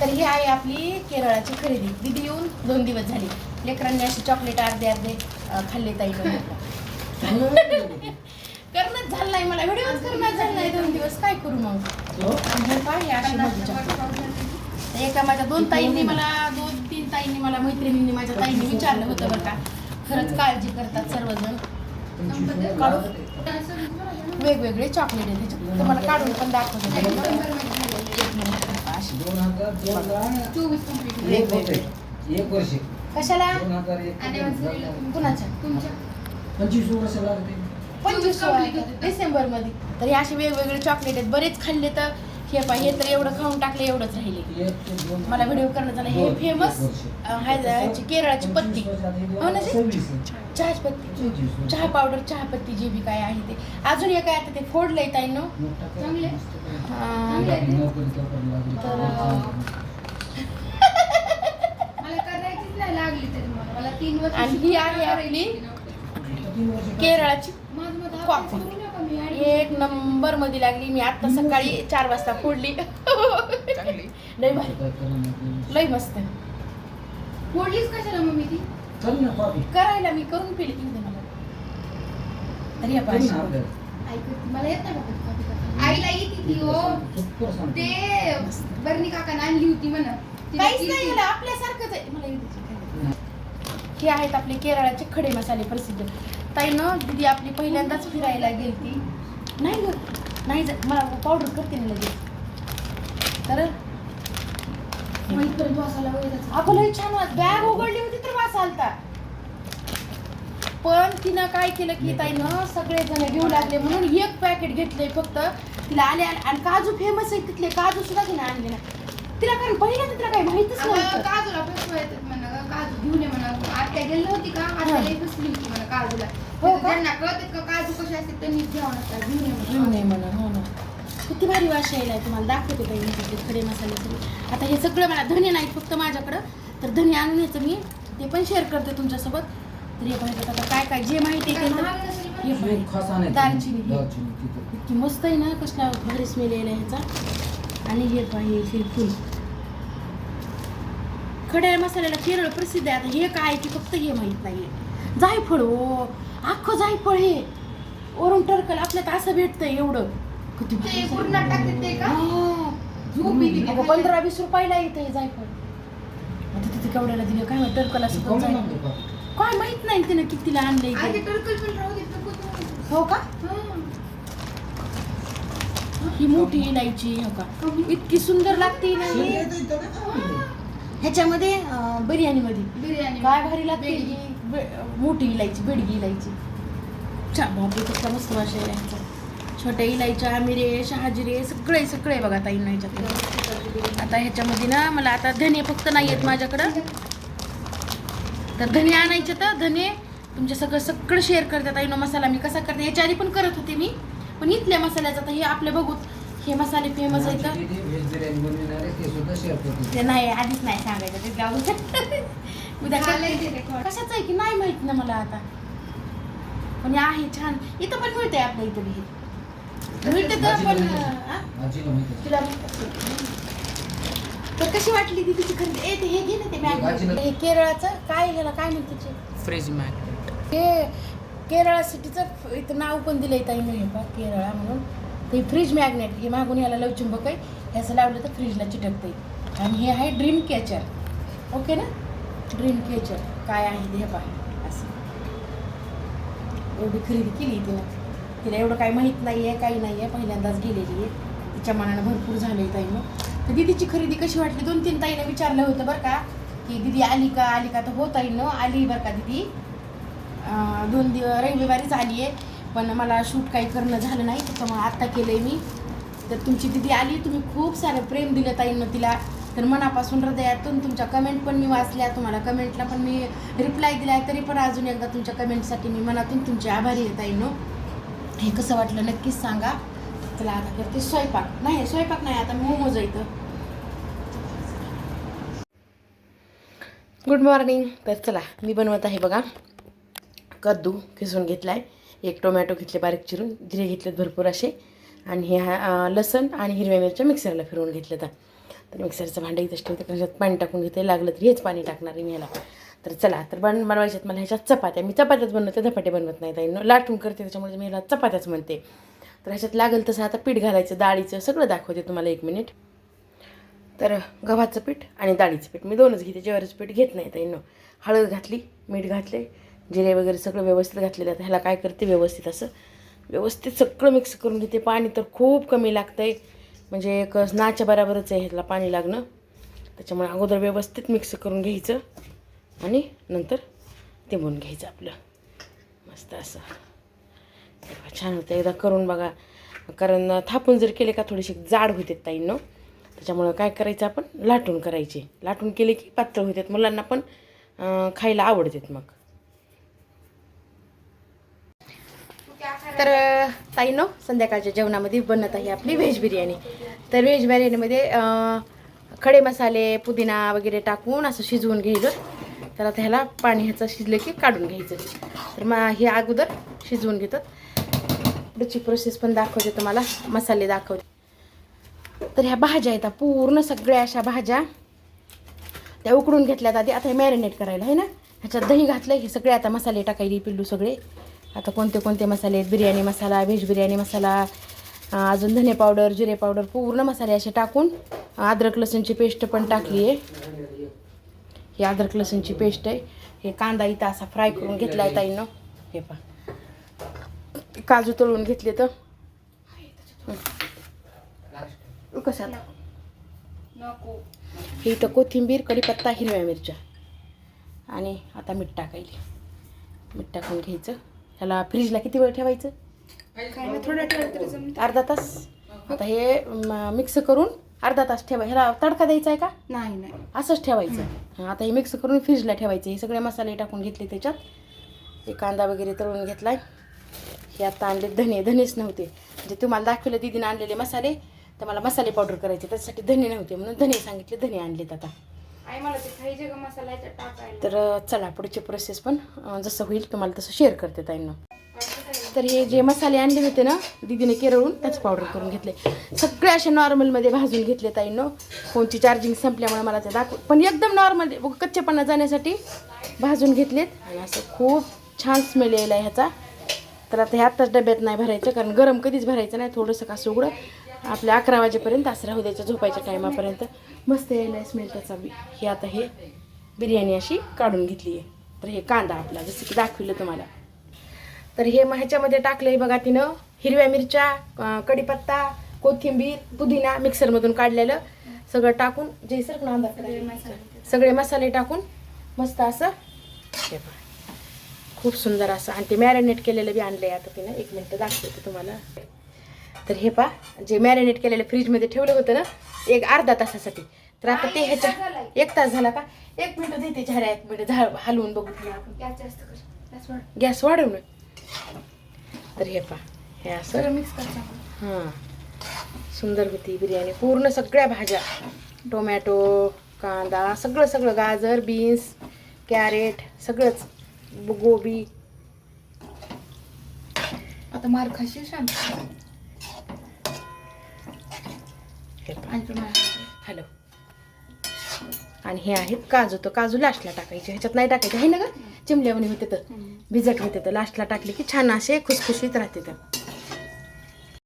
तर ही आहे आपली केरळाची खरेदी. दीदी येऊन 2 दिवस झाले. लेकरांनी अशी चॉकलेट अर्धे अर्धे खाल्ले ताई. करणंच झालं नाही, मला व्हिडिओच करणंच झालं नाही 2 दिवस. काय करू मग? काय अशी माझी चॉकलेट. एका माझ्या 2 ताईंनी मला 2-3 ताईंनी मला मैत्रिणींनी माझ्या ताईंनी विचारलं होतं बरं का. खरंच काळजी करतात सर्वजण. वेगवेगळे चॉकलेट आहे त्याच्यात, तुम्हाला काढून पण दाखवते. कशाला? कुणाच्या? 25 डिसेंबर मध्ये. तर हे असे वेगवेगळे चॉकलेट आहेत. बरेच खाल्ले तर हे पाहिजे तर एवढं खाऊन टाकले, एवढंच राहिले. मला व्हिडिओ करणं झालं. हे फेमस केरळाची पत्ती हो ना, चहाची पत्ती, चहा पावडर, चहा पत्ती जे बी काय आहे ते. अजून एक काय आता ते फोडलंय ताईंनो चांगले. आणि ही आहे आपली केरळाची कॉफी. 1 नंबर मध्ये लागली. मी आता सकाळी 4 वाजता फोडली. लय भारी, लय मस्त. फोडलीच कशाला मम्मी ती? करायला मी करून पिली की मला. तरी आपण मला येत नाही बाबा. आईला येते ती हो. ते बर्नी काकाने आणली होती म्हणा. काहीच नाही झालं, आपल्यासारखंच आहे. मला हे आहेत आपले केरळाचे खडे मसाले प्रसिद्ध. ताईनं दीदी आपली पहिल्यांदाच फिरायला गेलती. नाही ग नाही, मला पावडर करते ना लगेच. तर आपण लई छान बॅग उघडली होती तर वास आलता. पण तिनं काय केलं की ताईनं सगळेजण घेऊ लागले म्हणून 1 पॅकेट घेतलंय फक्त. तिला आले आणि काजू फेमस आहे तिथले. काजू सुद्धा तिने आणले ना तिला, कारण पहिला तिला काही माहितच नव्हतं. काजूला फसवा येतात म्हणा, काजू घेऊन ये म्हणा. आत्या गेली होती का, आत्या फसली होती म्हणा काजूला. त्यांना कळत का काजू कसे असते त्यांनी घ्यावं नसतात, घेऊन ये म्हणा. हो ना, किती भारी वास यायला. तुम्हाला दाखवते काही ते खडे मसाले सगळे. आता हे सगळं मला धने नाहीत फक्त माझ्याकडं, तर धने आणून यायचं मी ते पण शेअर करते तुमच्यासोबत. तर हे पाहिजे आता काय काय जे माहिती आहे दालचिनी इतकी मस्त आहे ना, कसला भारी स्मेल यायला ह्याचा. आणि हे पाहिजे फुल खड्या मसाल्याला केरळ प्रसिद्ध आहे. आता हे काय की फक्त हे माहित नाहीये. जायफळ हो, अख्खं जायफळ हे वरून टरकल आपल्यात असं भेटतंय एवढं. किती 15-20 रुपयाला येतं हे जायफळ. आता तिथे केवढ्याला दिलं काय माहिती. टरकल असं काय माहित नाही तिने कितीला आणलंय. हो का? ही मोठी इलायची हो का, इतकी सुंदर लागते ना ह्याच्यामध्ये. बिर्याणी काय भारी लागते ही मोठी इलायची, बेडगी इलायची. छान बापरे, कसला मस्त वास आहे ह्याचा. छोट्या इलायच्या, मिरे, शहाजिरे सगळे बघा ताईंना ह्याच्यात. आता ह्याच्यामध्ये ना मला आता धने फक्त नाही आहेत माझ्याकडं, तर धने आणायचे. तर धने तुमच्या सगळं शेअर करतात. ताईंनो मसाला मी कसा करते ह्याच्या आधी पण करत होते मी, पण इथल्या मसाल्याचा तर हे आपले बघूत हे मसाले फेमस आहेत. ते नाही आधीच नाही सांगायचं ते गाव उद्या कशाच आहे की नाही माहित ना मला आता. पण आहे छान. इथं पण मिळतंय आपल्या इथं बी मिळते. तर पण तुला तर कशी वाटली ती तिची खरेदी? हे घे ना ते मॅग्नेट. हे केरळाचं काय ह्याला काय म्हणते फ्रीज मॅग्नेट. हे केरळा सिटीचं इथं नाव पण दिलंय ताईनं हे पा केरळा म्हणून. ते फ्रीज मॅग्नेट. हे मागून याला लवचुंबक आहे, ह्याचं लावलं तर फ्रीजला चिटकतंय. आणि हे आहे ड्रीम कॅचर. ओके ना, ड्रीम कॅचर काय आहे ते हे पहा. असं एवढी खरेदी केली तिला एवढं काही माहीत नाही आहे, काही नाही आहे. पहिल्यांदाच गेलेली आहे. तिच्या मनानं भरपूर झालं आहे ताईनं. तर दीदीची खरेदी कशी वाटली? 2-3 ताईनं विचारलं होतं बरं का की दीदी आली का तर हो ताईनं आली बरं का दीदी. 2 दिवस रविवारीच आली आहे, पण मला शूट काही करणं झालं नाही त्याच्यामुळे आत्ता केलं आहे मी. तर तुमची दीदी आली, तुम्ही खूप सारं प्रेम दिलं ताईंनं तिला. तर मनापासून हृदयातून तुमच्या कमेंट पण मी वाचल्या, तुम्हाला कमेंटला पण मी रिप्लाय दिला आहे. तरी पण अजून एकदा तुमच्या कमेंटसाठी मी मनातून तुमचे आभारी आहे ताईंनो. हे कसं वाटलं नक्कीच सांगा. चला आता करते स्वयंपाक नाही आता मोमोज येतं. Good morning. तर चला मी बनवत आहे बघा कद्दू किसून घेतला आहे, 1 टोमॅटो घेतले बारीक चिरून, जिरे घेतलेत भरपूर असे, आणि हे लसण आणि हिरव्या मिरच्या मिक्सरला फिरवून घेतले. तर मिक्सरचं भांडं इथंच ठेवते, कारण ह्याच्यात पाणी टाकून घेते, लागलं तर हेच पाणी टाकणार आहे मी ह्याला. तर चला, तर बनवायच्यात मला ह्याच्यात चपात्या. मी चपात्याच बनवते, धपाटे बनवत नाही ताई, लाटून करते, त्याच्यामुळे मी ह्याला चपात्याच म्हणते. तर ह्याच्यात लागेल तसं आता पीठ घालायचं, डाळीचं सगळं दाखवते तुम्हाला 1 मिनिट. तर गव्हाचं पीठ आणि डाळीचं पीठ मी दोनच घेते, ज्वारीचं पीठ घेत नाही ताई. हळद घातली, मीठ घातले, जिरे वगैरे सगळं व्यवस्थित घातलेलं आहे. ह्याला काय करते, व्यवस्थित सगळं मिक्स करून घेते. पाणी तर खूप कमी लागतं आहे, म्हणजे एक नाच्या बराबरच आहे ह्याला पाणी लागणं. त्याच्यामुळे अगोदर व्यवस्थित मिक्स करून घ्यायचं आणि नंतर तिंबून घ्यायचं आपलं मस्त असं. छान होतं, एकदा करून बघा. कारण थापून जर केले का थोडीशी जाड होते ताईंनो. त्याच्यामुळं काय करायचं, आपण लाटून करायचे. लाटून केले की पातळ होतात, मुलांना पण खायला आवडतात मग. तर ताईंनो, संध्याकाळच्या जेवणामध्ये बनत आहे आपली व्हेज बिर्याणी. तर व्हेज बिर्याणीमध्ये खडे मसाले, पुदिना वगैरे टाकून असं शिजवून घ्यायचं. तर आता ह्याला पाणी ह्याचं शिजलं की काढून घ्यायचं. तर मग हे अगोदर शिजवून घेतात. पुढची प्रोसेस पण दाखवते तुम्हाला, मसाले दाखवते. तर ह्या भाज्या आहेत पूर्ण सगळ्या अशा भाज्या त्या उकडून घेतल्यात आधी. आता हे मॅरिनेट करायला आहे ना, ह्याच्यात दही घातलं. हे सगळे आता मसाले टाकायला पिल्लू सगळे. आता कोणते मसाले आहेत, बिर्याणी मसाला, व्हेज बिर्याणी मसाला, अजून धने पावडर, जिरे पावडर, पूर्ण मसाले असे टाकून अद्रक लसूणची पेस्ट पण टाकली आहे. ही अद्रक लसूणची पेस्ट आहे. हे कांदा इथं असा फ्राय करून घेतला आहे ताईंनो. हे पहा, काजू तळून घेतले. तर कशात हे इथं कोथिंबीर, कढीपत्ता, हिरव्या मिरच्या आणि आता मीठ टाकायले. मीठ टाकून घ्यायचं. ह्याला फ्रीजला किती वेळ ठेवायचं, अर्धा तास. आता हे मिक्स करून अर्धा तास ठेवा. ह्याला तडका द्यायचा आहे का, नाही असंच ठेवायचं. आता हे मिक्स करून फ्रीजला ठेवायचं. हे सगळे मसाले टाकून घेतले त्याच्यात. हे कांदा वगैरे तळून घेतलाय. हे आता आणले धनेच नव्हते, म्हणजे तुम्हाला दाखवलं दीदीने आणलेले मसाले. तर मला मसाले पावडर करायचे, त्याच्यासाठी धने नव्हते म्हणून धने सांगितले, धने आणलेत आता. मला ते खायचे का मसाला टाकायला. तर चला, पुढची प्रोसेस पण जसं होईल तुम्हाला तसं शेअर करते ताईंना. तर हे जे मसाले आणले होते ना दीदीने केरळून, त्याच पावडर करून घेतले. सगळे असे नॉर्मलमध्ये भाजून घेतले ताईंनो. फोनची चार्जिंग संपल्यामुळे मला ते पण एकदम नॉर्मल कच्चेपणा जाण्यासाठी भाजून घेतलेत. आणि असं खूप छान स्मेल यायला ह्याचा. तर आता हे आत्ताच डब्यात नाही भरायचं, कारण गरम कधीच भरायचं नाही. थोडंसं का उघडं आपल्या 11 वाजेपर्यंत असं राहू द्यायचं, झोपायच्या टायमापर्यंत मस्त यायला स्मेल त्याचा बी. हे आता हे बिर्याणी अशी काढून घेतली आहे. तर हे कांदा आपला जसं की दाखवलं तुम्हाला. तर हे ह्याच्यामध्ये टाकलं बघा तिनं, हिरव्या मिरच्या, कढीपत्ता, कोथिंबीर, पुदिना मिक्सरमधून काढलेलं सगळं टाकून, जे सगळे मसाले टाकून मस्त असं हे बघा, खूप सुंदर असं. आणि ते मॅरिनेट केलेलं बी आणलं आहे आता तिनं. 1 मिनिट दाखवते तुम्हाला. तर हे पहा, जे मॅरिनेट केलेलं फ्रीजमध्ये ठेवलं होतं ना एक अर्धा तासासाठी. तर आता ते ह्याच्या 1 तास झाला का, 1 मिनिट देते झाल्या, 1 मिनिट हलवून बघू आपण. गॅस वाढवून. तर हे पहा, हे असं मिक्स करायचं. हां, सुंदर होती बिर्याणी. पूर्ण सगळ्या भाज्या, टोमॅटो, कांदा, सगळं गाजर, बीन्स, कॅरेट, सगळंच, गोबी. आता मार खाशील शांत. हॅलो. आणि हे आहेत काजू. तर काजू लास्टला टाकायचे, ह्याच्यात नाही टाकायचे आहे ना ग, चिमल्यावणी होते तर भिजत होते. तर लास्टला टाकले की छान असे खुसखुशीत राहते. तर